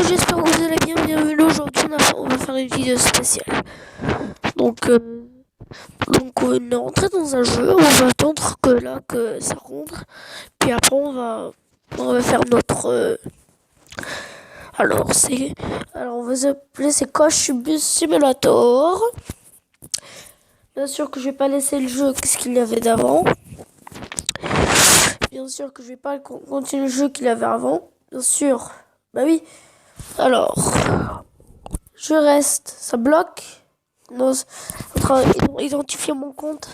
J'espère que vous allez bien. Bienvenue aujourd'hui. On va faire une vidéo spéciale. Donc, on est entré dans un jeu. On va attendre que ça rentre. Puis après, on va faire notre. Alors, on va s'appeler c'est Coach Bus Simulator. Bien sûr que je vais pas laisser le jeu. Qu'est-ce qu'il y avait d'avant. Bien sûr que je vais pas continuer le jeu qu'il y avait avant. Bien sûr. Bah oui. Alors. Je reste, ça bloque. Non, identifier mon compte.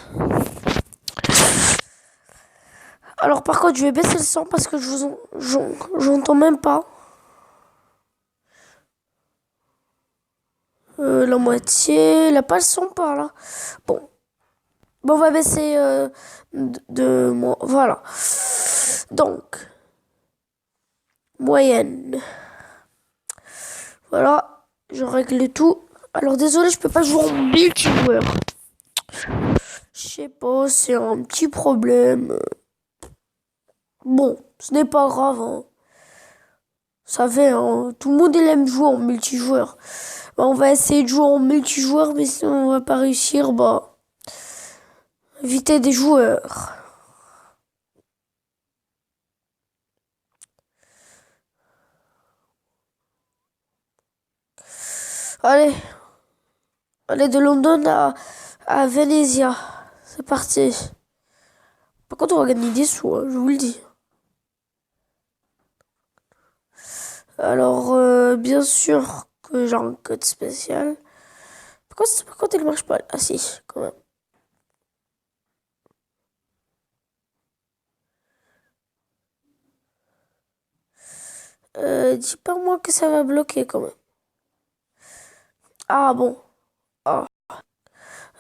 Alors par contre, je vais baisser le son parce que j'entends même pas. La moitié, la page son par là. Bon, on va baisser voilà. Donc, moyenne. Voilà, je règle tout. Alors désolé, je peux pas jouer en multijoueur. Je sais pas, c'est un petit problème. Bon, ce n'est pas grave. Hein. Ça fait, hein. Tout le monde il aime jouer en multijoueur. Bah, on va essayer de jouer en multijoueur, mais si on va pas réussir, bah, éviter des joueurs. Allez, de London à Venezia. C'est parti. Par contre, on va gagner des sous, hein, je vous le dis. Alors, bien sûr que j'ai un code spécial. Par contre, il marche pas. Ah si, quand même. Dis pas moi que ça va bloquer quand même. Ah bon. Ah.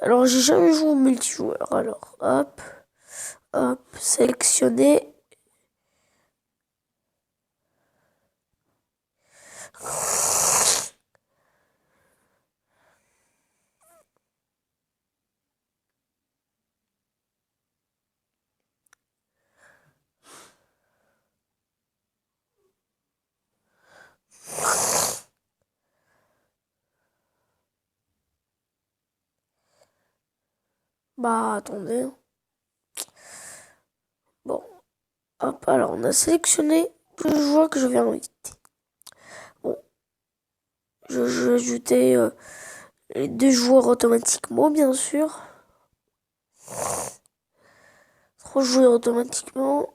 Alors, j'ai jamais joué au multijoueur. Alors, hop, sélectionner. Bah, attendez. Bon, hop, alors on a sélectionné tous les joueurs que je vais inviter. Bon, je vais ajouter les deux joueurs automatiquement, bien sûr. 3 joueurs automatiquement.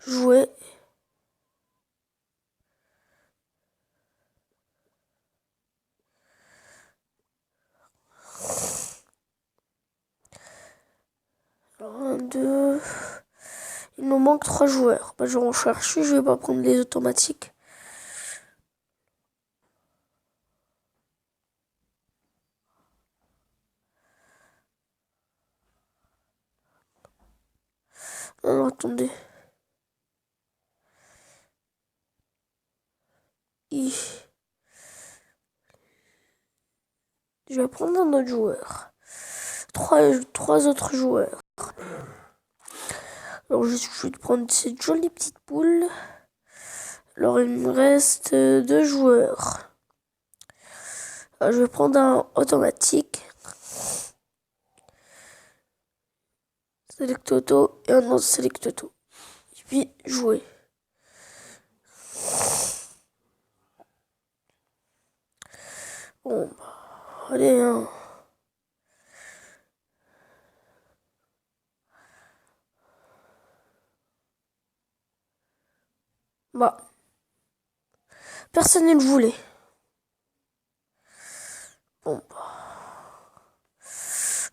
Jouer. Alors, 1, 2. Il nous manque 3 joueurs. Bah, je vais en chercher, je vais pas prendre les automatiques. Non, non, attendez. Je vais prendre un autre joueur. 3 autres joueurs. Alors, je vais prendre cette jolie petite poule. Alors, il me reste 2 joueurs. Alors, je vais prendre un automatique. Select auto et un autre select auto. Et puis, jouer. Bon, bah, allez, hein. Bah, personne ne le voulait. Bon, bah,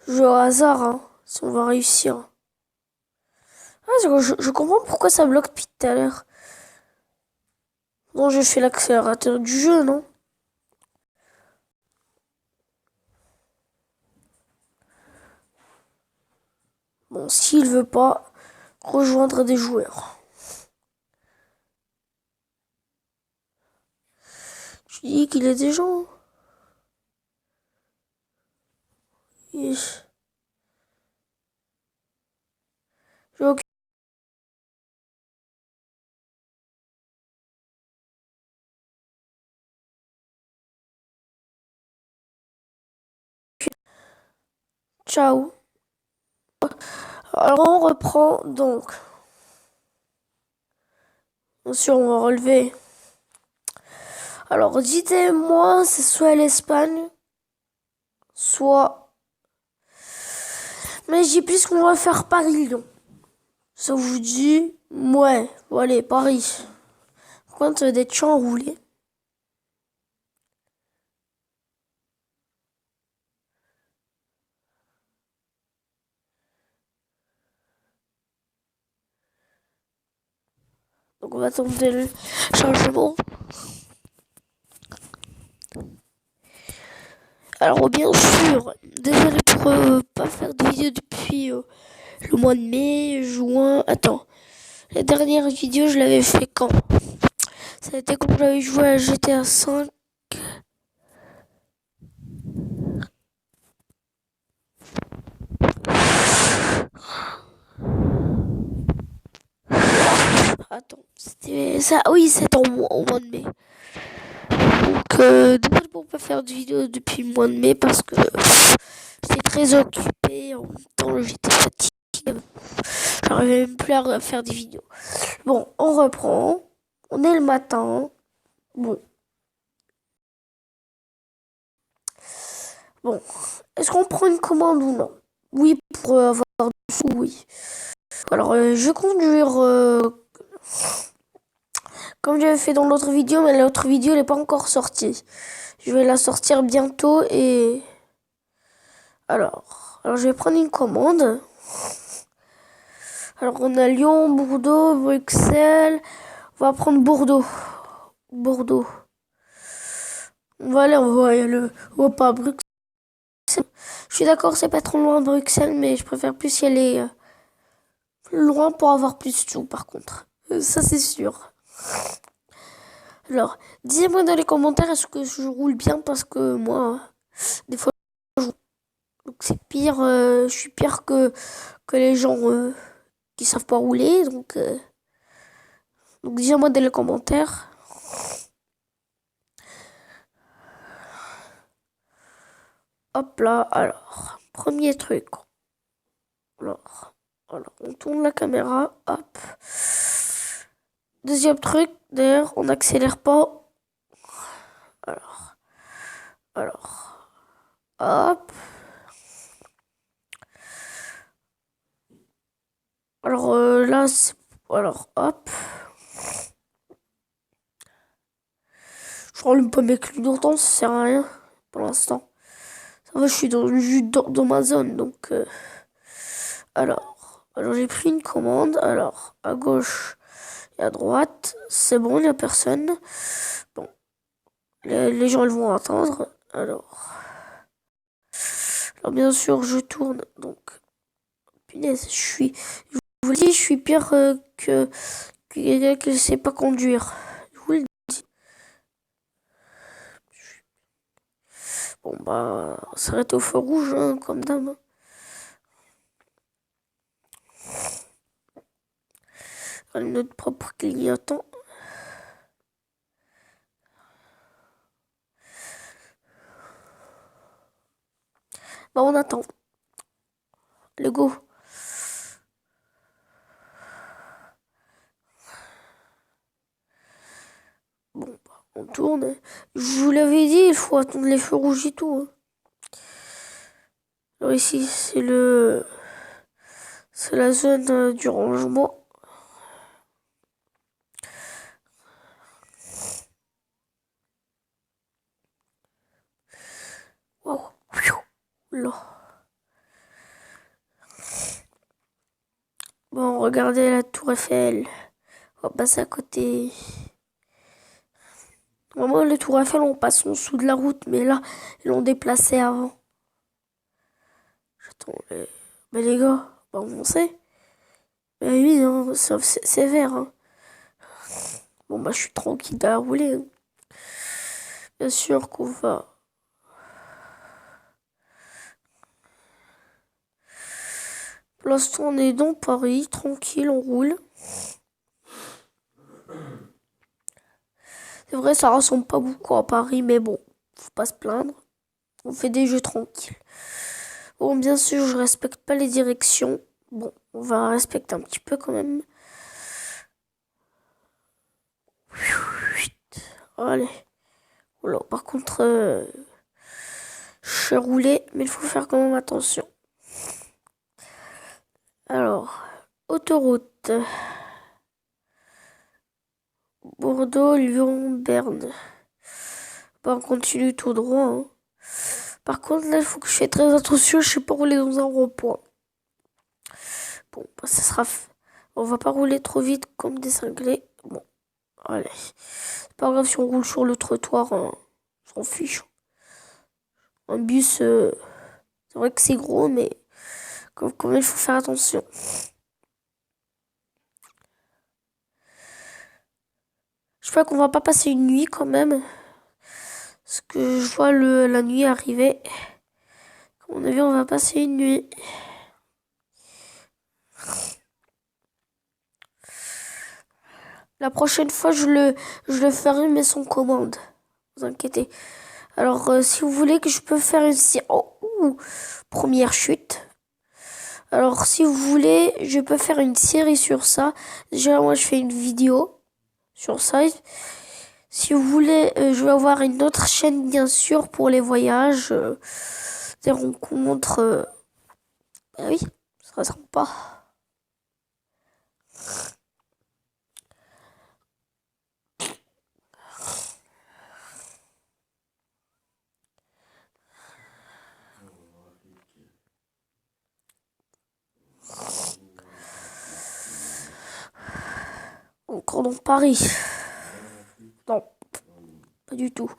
je joue au hasard, hein, si on va réussir. Ah, je comprends pourquoi ça bloque depuis tout à l'heure. Non, j'ai fait l'accélérateur du jeu, non? Bon, s'il veut pas rejoindre des joueurs. Je dis qu'il est des gens. J'ai Ciao. Alors on reprend donc. Bien sûr, on va relever. Alors dites-moi, c'est soit l'Espagne, soit... Mais j'ai plus qu'on va faire Paris-Lyon. Ça vous dit? Ouais, bon, allez, Paris. Compte des champs roulés. Donc on va tenter le changement. Alors bien sûr, désolé pour pas faire de vidéo depuis le mois de mai, juin. Attends, la dernière vidéo je l'avais fait quand? Ça a été quand j'avais joué à GTA 5. Attends, c'était ça. Oui, c'était au mois de mai. Donc désolé pour pas faire de vidéo depuis le mois de mai parce que j'étais très occupé. En même temps, j'étais fatigué. J'arrivais même plus à faire des vidéos. Bon, on reprend. On est le matin. Bon. Bon. Est-ce qu'on prend une commande ou non? Oui, pour avoir du sous, oui. Alors, je vais conduire comme j'avais fait dans l'autre vidéo, mais l'autre vidéo n'est pas encore sortie. Je vais la sortir bientôt et... Alors je vais prendre une commande. Alors, on a Lyon, Bordeaux, Bruxelles. On va prendre Bordeaux. Bordeaux. On va aller, on va pas à Bruxelles. Je suis d'accord, c'est pas trop loin de Bruxelles, mais je préfère plus y aller loin pour avoir plus de sous, par contre. Ça, c'est sûr. Alors, dites-moi dans les commentaires, est-ce que je roule bien? Parce que moi, des fois, je roule. Donc c'est pire, je suis pire que les gens qui savent pas rouler. Donc dis-moi dans les commentaires. Hop là, alors, premier truc. Alors, on tourne la caméra, hop. Deuxième truc, d'ailleurs, on n'accélère pas. Alors, hop. Alors là, alors hop. Je rallume pas mes clignotants, ça sert à rien pour l'instant. Ça va, je suis dans ma zone, donc... Alors j'ai pris une commande. Alors, à gauche et à droite, c'est bon, il n'y a personne. Bon, les gens, ils vont attendre. Alors bien sûr, je tourne, donc... Punaise, je vous le dis, je suis pire que quelqu'un qui ne sait pas conduire. Je vous le dis. Bon, bah, on s'arrête au feu rouge, hein, comme d'hab. Notre propre clignotant. Bah, on attend. Le go. Bon, bah, on tourne. Je vous l'avais dit, il faut attendre les feux rouges et tout. Hein. Alors ici, c'est la zone du rangement. Waouh. Là. Bon, regardez la tour Eiffel. On va passer à côté. Normalement, les tours Eiffel, on passe en dessous de la route, mais là, ils l'ont déplacé avant. J'attends. Mais les gars, bah, on sait. Mais oui, hein, c'est vert. Hein. Bon, bah, je suis tranquille à rouler. Hein. Bien sûr qu'on va... Pour l'instant, on est dans Paris, tranquille, on roule. C'est vrai, ça ressemble pas beaucoup à Paris, mais bon, faut pas se plaindre. On fait des jeux tranquilles. Bon, bien sûr, je respecte pas les directions. Bon, on va respecter un petit peu quand même. Allez. Voilà, par contre, je suis roulé, mais il faut faire quand même attention. Alors, autoroute. Bordeaux, Lyon, Berne. Bah, on continue tout droit. Hein. Par contre, là, il faut que je fasse très attention. Je sais pas rouler dans un rond-point. Bon, bah, ça sera... On va pas rouler trop vite comme des cinglés. Bon, allez. C'est pas grave si on roule sur le trottoir. Hein. On s'en fiche. Un bus, c'est vrai que c'est gros, mais quand même, il faut faire attention. J'espère qu'on va pas passer une nuit quand même. Parce que je vois la nuit arriver. À mon avis, on va passer une nuit. La prochaine fois, je le ferai, mais sans commande. Vous inquiétez. Alors, si vous voulez que je peux faire une série... Oh, première chute. Alors, si vous voulez, je peux faire une série sur ça. Déjà, moi, je fais une vidéo sur ça. Si vous voulez, je vais avoir une autre chaîne, bien sûr, pour les voyages, des rencontres. Bah oui, ça sera sympa. Encore dans Paris. Non, pas du tout.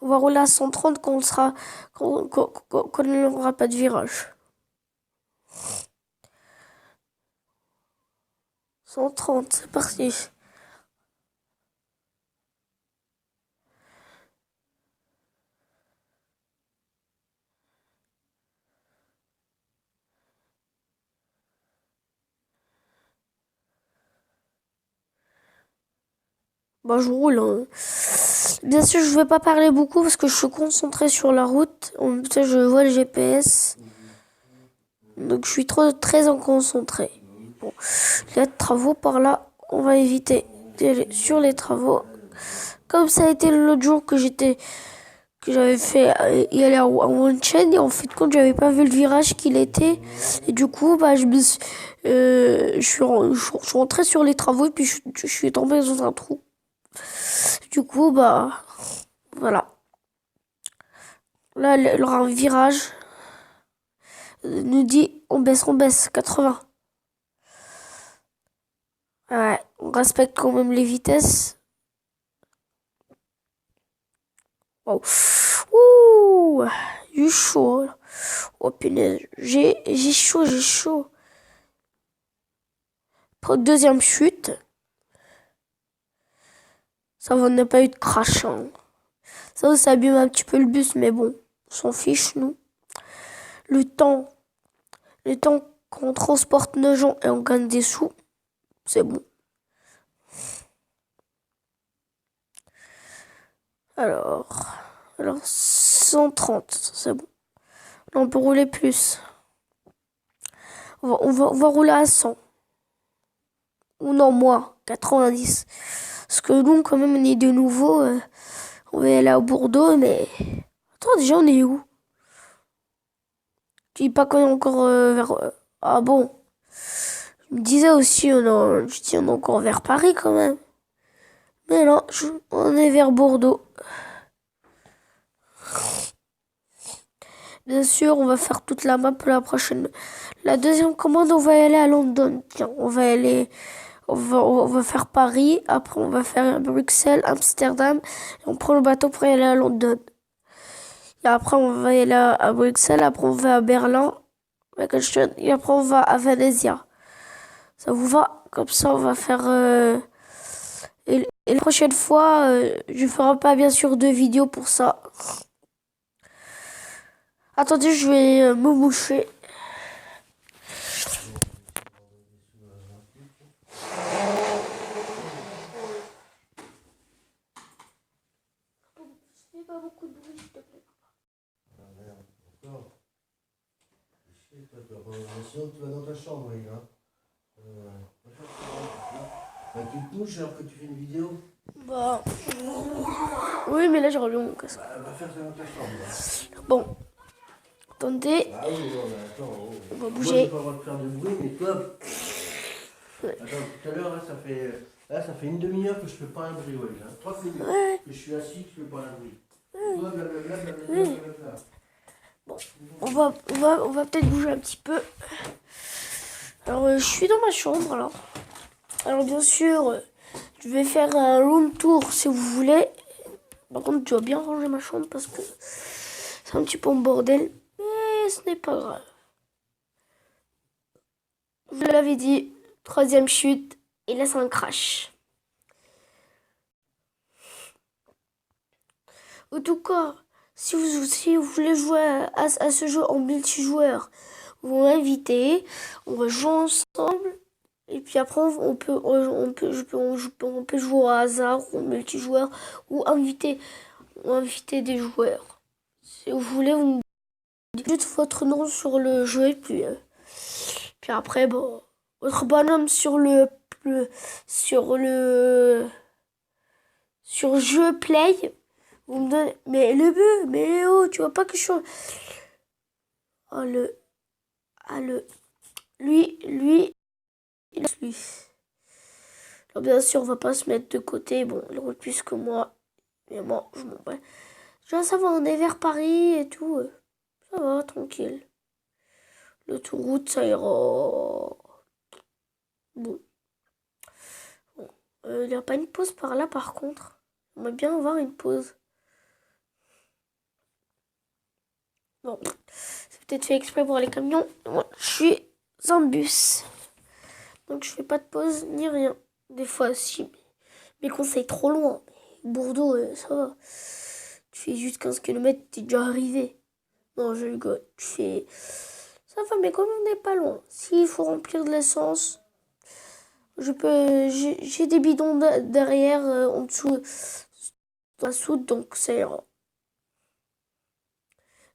On va rouler à 130 quand on n'aura pas de virage. 130, c'est parti. Bah, je roule. Hein. Bien sûr, je vais pas parler beaucoup parce que je suis concentré sur la route. En même temps, je vois le GPS. Donc, je suis très en concentré. Bon, il y a de travaux par là. On va éviter d'aller sur les travaux. Comme ça a été l'autre jour que j'avais fait y aller en one chain et en fait quand j'avais pas vu le virage qu'il était et du coup bah je suis rentré sur les travaux et puis je suis tombé dans un trou. Du coup bah voilà. Là il y aura un virage. Nous dit on baisse 80. Ouais, on respecte quand même les vitesses. Wow. Ouh, j'ai chaud. Oh punaise, j'ai chaud. Deuxième chute. Ça va, on n'a pas eu de crash. Hein. Ça abîme un petit peu le bus, mais bon, on s'en fiche, nous. Le temps qu'on transporte nos gens et on gagne des sous, c'est bon. Alors 130, c'est bon. Là, on peut rouler plus. On va rouler à 100. Ou non, moins, 90. Parce que nous, quand même, on est de nouveau. On va aller à Bordeaux, mais... Attends, déjà, on est où? Tu dis pas qu'on est encore vers... Ah bon? Je me disais aussi, je dis, on est encore vers Paris, quand même. Mais non, on est vers Bordeaux. Bien sûr, on va faire toute la map la prochaine. La deuxième commande, on va y aller à London. Tiens, on va faire Paris. Après, on va faire Bruxelles, Amsterdam. Et on prend le bateau pour y aller à London. Et après, on va y aller à Bruxelles. Après, on va à Berlin. Et après, on va à Venezia. Ça vous va? Comme ça, on va faire... Et la prochaine fois, je ferai pas bien sûr de vidéo pour ça. Attendez, je vais me moucher. Sinon, tu vas dans ta chambre, oui, hein. Tu te couches alors que tu fais une vidéo? Bah. Oui, mais là, j'ai relevé mon casque. Va faire ça dans ta chambre. Hein. Bon. Attendez. Ah oui, non, mais attends. Oh. On va Moi, bouger. j'ai pas le droit de faire de bruit, mais toi. Ouais. Attends, tout à l'heure, là, ça fait une demi-heure que je fais pas un bruit, ouais. Hein. 3 minutes Ouais. que je suis assis, que je fais pas un bruit. Ouais. Toi, blablabla, blablabla, Ouais. blablabla. Bon, on va peut-être bouger un petit peu. Alors, je suis dans ma chambre, alors. Alors, bien sûr, je vais faire un room tour si vous voulez. Par contre, tu dois bien ranger ma chambre parce que c'est un petit peu en bordel. Mais ce n'est pas grave. Je l'avais dit, 3e chute. Et là, c'est un crash. En tout cas, si vous voulez jouer à ce jeu en multijoueur, vous m'invitez, on va jouer ensemble. Et puis après, on peut jouer au hasard ou en multijoueur ou inviter des joueurs. Si vous voulez, vous me dites juste votre nom sur le jeu et puis après, bon, votre bonhomme sur sur jeu play. Vous me donnez, mais le but, mais oh, tu vois pas que je suis... Oh, lui, lui. Alors bien sûr, on va pas se mettre de côté. Bon, il roule plus que moi. Mais moi, je m'en bats. Déjà, ça va, on est vers Paris et tout. Ça va, tranquille. L'autoroute, ça ira. Bon. Il n'y a pas une pause par là, par contre. On va bien avoir une pause. Bon. C'est peut-être fait exprès pour les camions. Moi, je suis en bus. Donc, je fais pas de pause ni rien. Des fois, si. Mais quand c'est trop loin. Bordeaux, ça va. Tu fais juste 15 km, t'es déjà arrivé. Non, je rigole. Tu fais... Ça va, mais comme on n'est pas loin. S'il faut remplir de l'essence, j'ai des bidons derrière, en dessous de la soute, donc ça ira.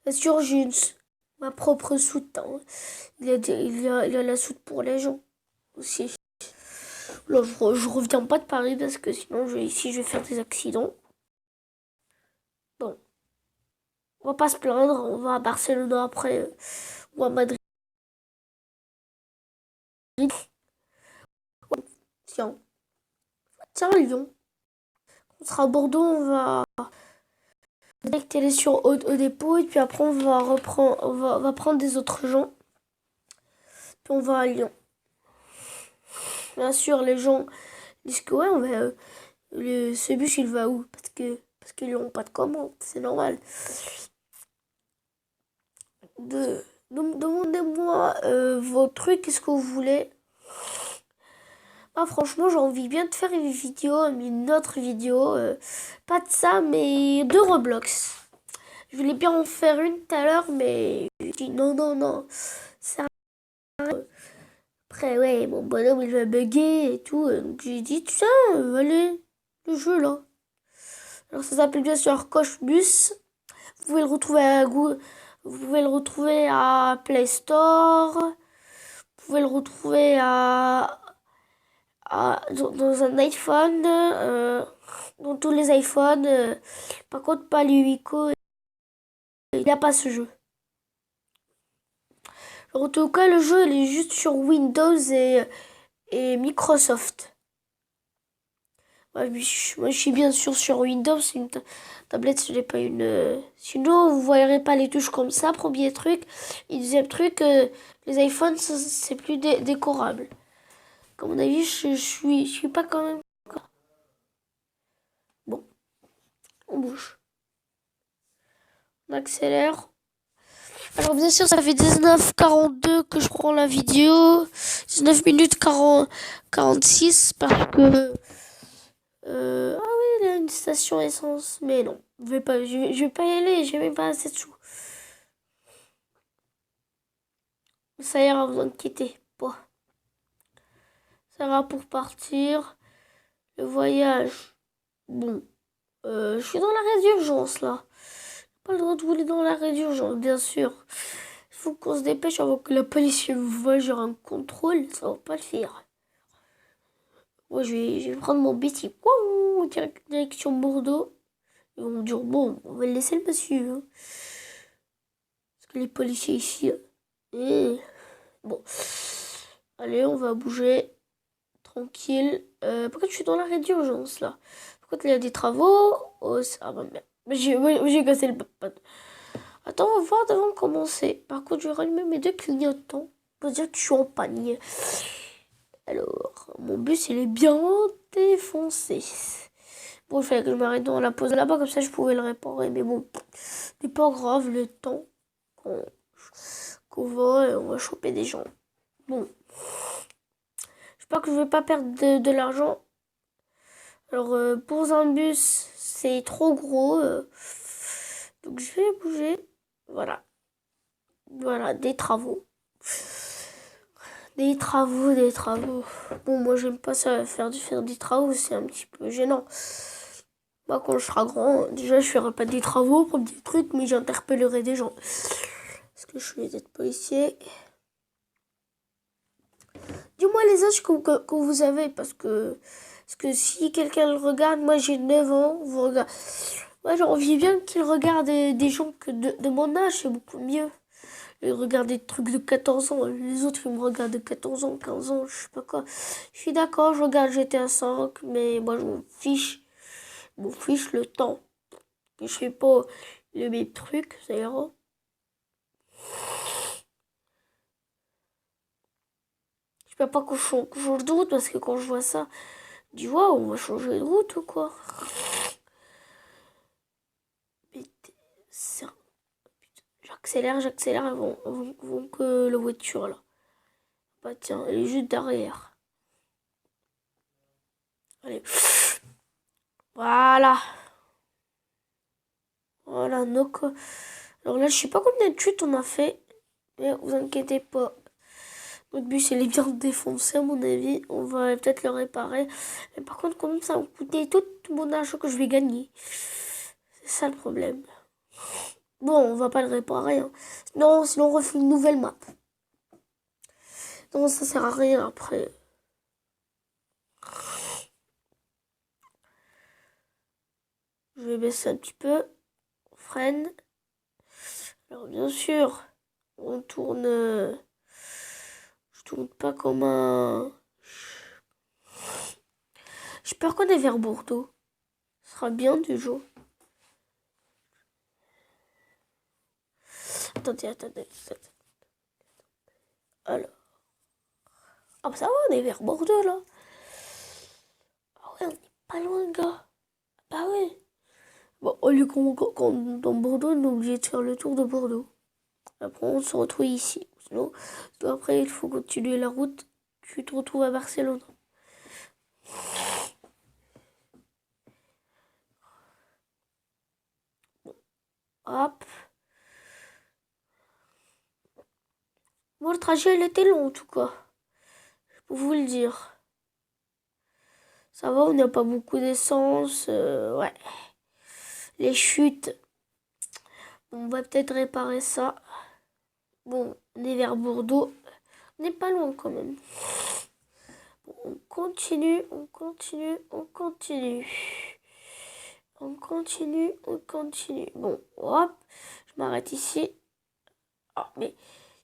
Bien sûr, j'ai ma propre soute. Hein. Il y a la soute pour les gens aussi. Là, je reviens pas de Paris parce que sinon, ici, je vais faire des accidents. Bon. On va pas se plaindre. On va à Barcelone après ou à Madrid. Tiens. Tiens, Lyon. On sera à Bordeaux, on va connecter les sur au dépôt et puis après on va reprendre, on va prendre des autres gens. Puis on va à Lyon. Bien sûr, les gens disent que ouais, mais ce bus il va où? Parce qu'ils n'ont pas de commande, c'est normal. Demandez-moi vos trucs, qu'est-ce que vous voulez. Ah, franchement, j'ai envie bien de faire une autre vidéo. Pas de ça, mais de Roblox. Je voulais bien en faire une tout à l'heure, mais j'ai dit non, non, non. Ça... Après, ouais, mon bonhomme, il va bugger et tout. Donc j'ai dit, tiens, allez, le jeu là. Alors ça s'appelle bien sûr Cochbus. Vous pouvez le retrouver vous pouvez le retrouver à Play Store. Vous pouvez le retrouver dans un iPhone, dans tous les iPhones. Par contre, pas les Wico. Il n'y a pas ce jeu. Alors, en tout cas, le jeu il est juste sur Windows et Microsoft. Moi, je suis bien sûr sur Windows. C'est une tablette, ce n'est pas une... Sinon, vous ne verrez pas les touches comme ça, premier truc. Et deuxième truc, les iPhones, c'est plus décorable. Comme mon avis, je suis pas quand même... Bon, on bouge. On accélère. Alors bien sûr, ça fait 19h42 que je prends la vidéo. 19 minutes 46 parce que... ah oui, il y a une station essence. Mais non, je vais pas y aller, j'ai même pas assez de sous. Ça ira, vous inquiétez pas. Ça va pour partir. Le voyage. Bon, je suis dans l'arrêt d'urgence là. Pas le droit de rouler dans l'arrêt d'urgence, bien sûr. faut qu'on se dépêche avant que la police voit genre un contrôle. Ça va pas le faire. Moi, je vais prendre mon bus, wouh, direction Bordeaux. Ils vont me dire, bon, on va le laisser le monsieur. Hein. Parce que les policiers ici... Bon. Allez, on va bouger. Tranquille. Pourquoi tu es dans l'arrêt d'urgence, là? Pourquoi il y a des travaux? Oh, ça va bien. J'ai cassé le panneau. Attends, on va voir avant de commencer. Par contre, je vais rallumer mes deux clignotants. On va dire que je suis en panne. Alors, mon bus, il est bien défoncé. Bon, il fallait que je m'arrête dans la pause là-bas, comme ça je pouvais le réparer. Mais bon, c'est pas grave, le temps qu'on va, on va choper des gens. Bon, j'espère que je vais pas perdre de l'argent. Alors, pour un bus, c'est trop gros. Donc, je vais bouger. Voilà. Voilà, des travaux. Des travaux. Bon, moi, j'aime pas ça, faire des travaux, c'est un petit peu gênant. Moi, quand je serai grand, déjà, je ferai pas des travaux pour des trucs, mais j'interpellerai des gens. Parce que je vais être policier. Dis-moi les âges que vous avez, parce que si quelqu'un le regarde, moi j'ai 9 ans, vous regardez. Moi, j'ai envie bien qu'il regarde des gens que de mon âge, c'est beaucoup mieux. Il regarde des trucs de 14 ans, les autres ils me regardent de 14 ans, 15 ans, je sais pas quoi. Je suis d'accord, je regarde GTA 5, mais moi je m'en fiche. Je m'en fiche le temps. Je fais pas le même truc, ça ira. Je peux pas qu'on change de route parce que quand je vois ça, je dis waouh, on va changer de route ou quoi? J'accélère avant que la voiture là. Bah tiens, elle est juste derrière. Allez. Voilà. Voilà, donc. Alors là, je sais pas combien de chutes on a fait. Mais vous inquiétez pas. Notre bus, il est bien défoncé à mon avis. On va peut-être le réparer. Mais par contre, comme ça va me coûter tout mon argent que je vais gagner. C'est ça le problème. Bon, on va pas le réparer. Hein. Non, sinon on refait une nouvelle map. Non, ça sert à rien après. Je vais baisser un petit peu. On freine. Alors bien sûr, on tourne... je tourne pas comme un... J'espère qu'on est vers Bordeaux. Ce sera bien du jour. Attendez. Alors. Ah bah ça va, on est vers Bordeaux là. Ah ouais, on est pas loin, gars. Bah ouais. Bon, au lieu qu'on dans Bordeaux, on est obligé de faire le tour de Bordeaux. Après, on se retrouve ici. Sinon, après, il faut continuer la route. Tu te retrouves à Barcelone. Bon, hop. Bon, le trajet, il était long en tout cas. Je peux vous le dire. Ça va, on n'a pas beaucoup d'essence. Ouais. Les chutes. On va peut-être réparer ça. Bon, on est vers Bordeaux. On n'est pas loin quand même. Bon, on continue. On continue. Bon, hop. Je m'arrête ici. Oh, mais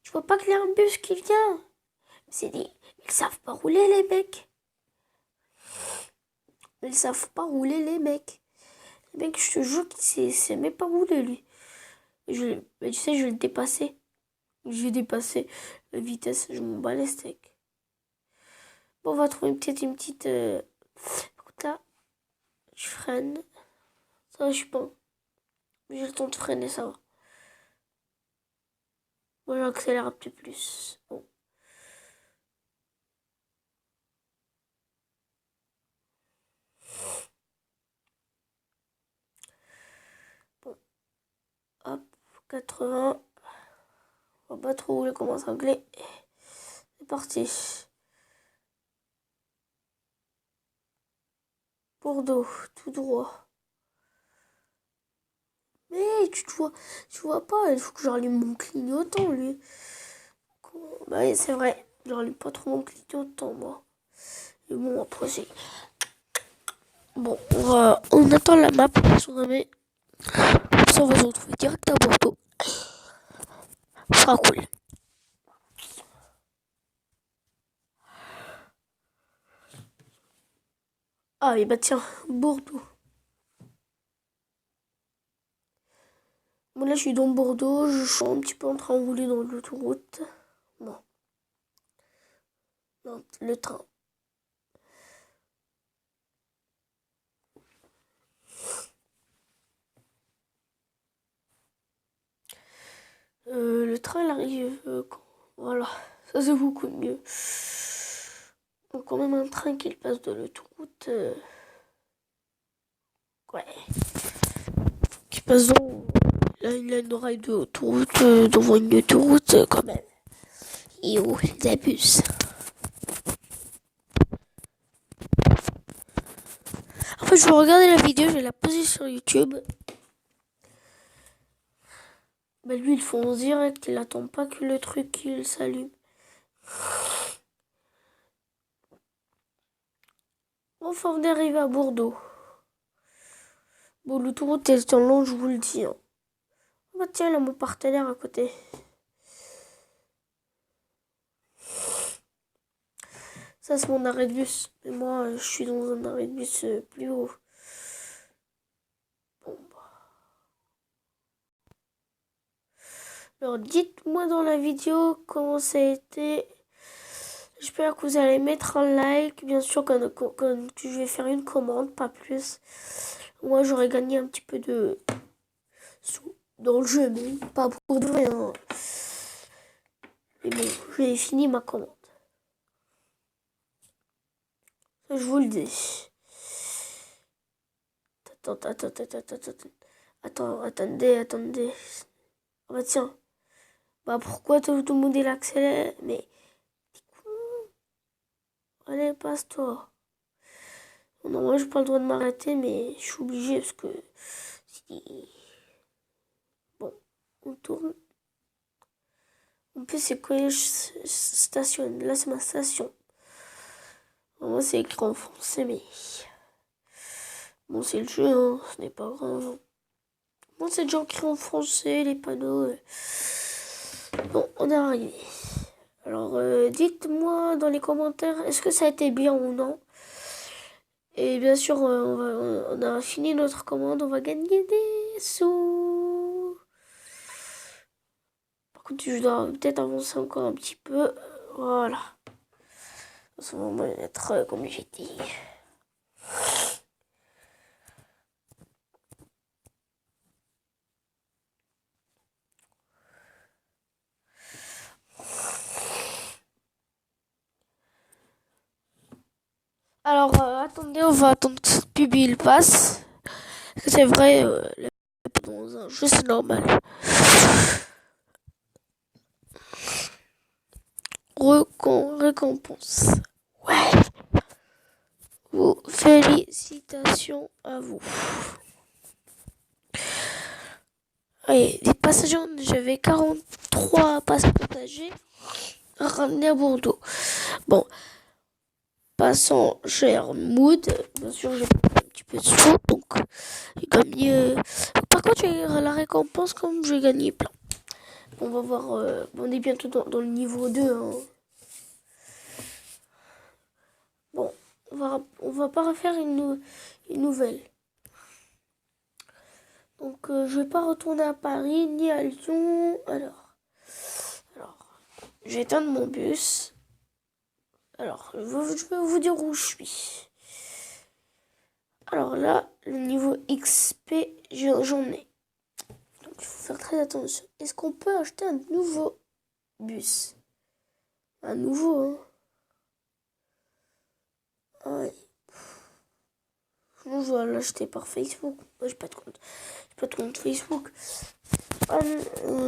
je vois pas qu'il y a un bus qui vient. C'est dit, ils savent pas rouler les mecs. Ils savent pas rouler les mecs. Les mecs, je te jure qu'il sait même pas rouler lui. Mais tu sais, je vais le dépasser. Je vais dépasser la vitesse, je m'en bats les steaks. Bon, on va trouver une petite... Écoute là, je freine. Ça va, je suis pas... J'ai le temps de freiner, ça va. Moi, j'accélère un peu plus. Bon. Bon. Hop, 80. On va pas trop rouler comme un cinglé. C'est parti. Bordeaux, tout droit. Mais tu vois pas, il faut que je rallume mon clignotant, lui. Bah oui, c'est vrai, je rallume pas trop mon clignotant, moi. Et bon, après, c'est... Bon, on attend la map, on remet. Comme ça, on va se retrouver direct à Bordeaux. Ce sera cool. Ah, et bah tiens, Bordeaux. Bon, là, je suis dans Bordeaux, je suis un petit peu en train de rouler dans l'autoroute. Bon. Non, le train. Le train, il arrive quand... Voilà, ça c'est beaucoup mieux. Donc, quand même un train qui passe de l'autoroute. Ouais. Qui passe dans une ligne d'oreille de autoroute, devant une autoroute, quand même. Et oh, ils abusent. En fait, je vais regarder la vidéo, je vais la poser sur YouTube. Bah, lui, ils font en direct, il attend pas que le truc il s'allume. Enfin, on est arrivé à Bordeaux. Bon, l'autoroute est en long, je vous le dis. Hein. Bah, tiens, là, mon partenaire à côté. Ça, c'est mon arrêt de bus. Et moi, je suis dans un arrêt de bus plus haut. Bon, bah. Alors, dites-moi dans la vidéo comment ça a été. J'espère que vous allez mettre un like. Bien sûr, que je vais faire une commande, pas plus. Moi, j'aurais gagné un petit peu de sous dans le jeu, mais pas pour de vrai. Hein. Mais bon, j'ai fini ma commande. Ça, je vous le dis. Attendez. Ah bah tiens. Bah pourquoi tout le monde il accélère? Mais... Allez, passe-toi. Non, moi, j'ai pas le droit de m'arrêter, mais je suis obligé parce que... Bon, on tourne. En plus, c'est que je stationne. Là, c'est ma station. Moi, c'est écrit en français, mais... Bon, c'est le jeu, hein. Ce n'est pas grave. Bon, c'est déjà écrit en français, les panneaux. Bon, on est arrivé. Alors, dites-moi dans les commentaires, est-ce que ça a été bien ou non? Et bien sûr, on a fini notre commande, on va gagner des sous. Par contre, je dois peut-être avancer encore un petit peu. Voilà. Ça va être comme j'ai dit. Alors, attendez, on va attendre que cette pub il passe. Parce que c'est vrai, dans un jeu, c'est normal. Récompense. Ouais. Vous, félicitations à vous. Allez, des passagers, j'avais 43 passagers ramenés à Bordeaux. Bon, passagers mood, bien sûr, j'ai pris un petit peu de sous, donc j'ai gagné. Par contre, j'ai la récompense comme j'ai gagné plein. On va voir, on est bientôt dans le niveau 2. Hein. Bon, on va pas refaire une nouvelle. Donc, je vais pas retourner à Paris ni à Lyon. Alors, je vais éteindre mon bus. Alors, je vais vous dire où je suis. Alors là, le niveau XP, j'en ai. Donc, il faut faire très attention. Est-ce qu'on peut acheter un nouveau bus? Un nouveau, hein? Ah ouais. Je dois l'acheter par Facebook. Moi, j'ai pas de compte. J'ai pas de compte Facebook.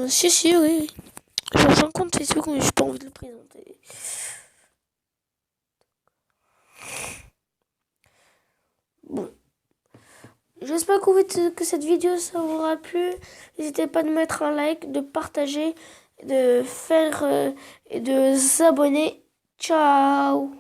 Si, oui. J'ai un compte Facebook, mais j'ai pas envie de le présenter. Bon. j'espère que cette vidéo ça vous aura plu. N'hésitez pas de mettre un like, de partager, de faire et de s'abonner. Ciao.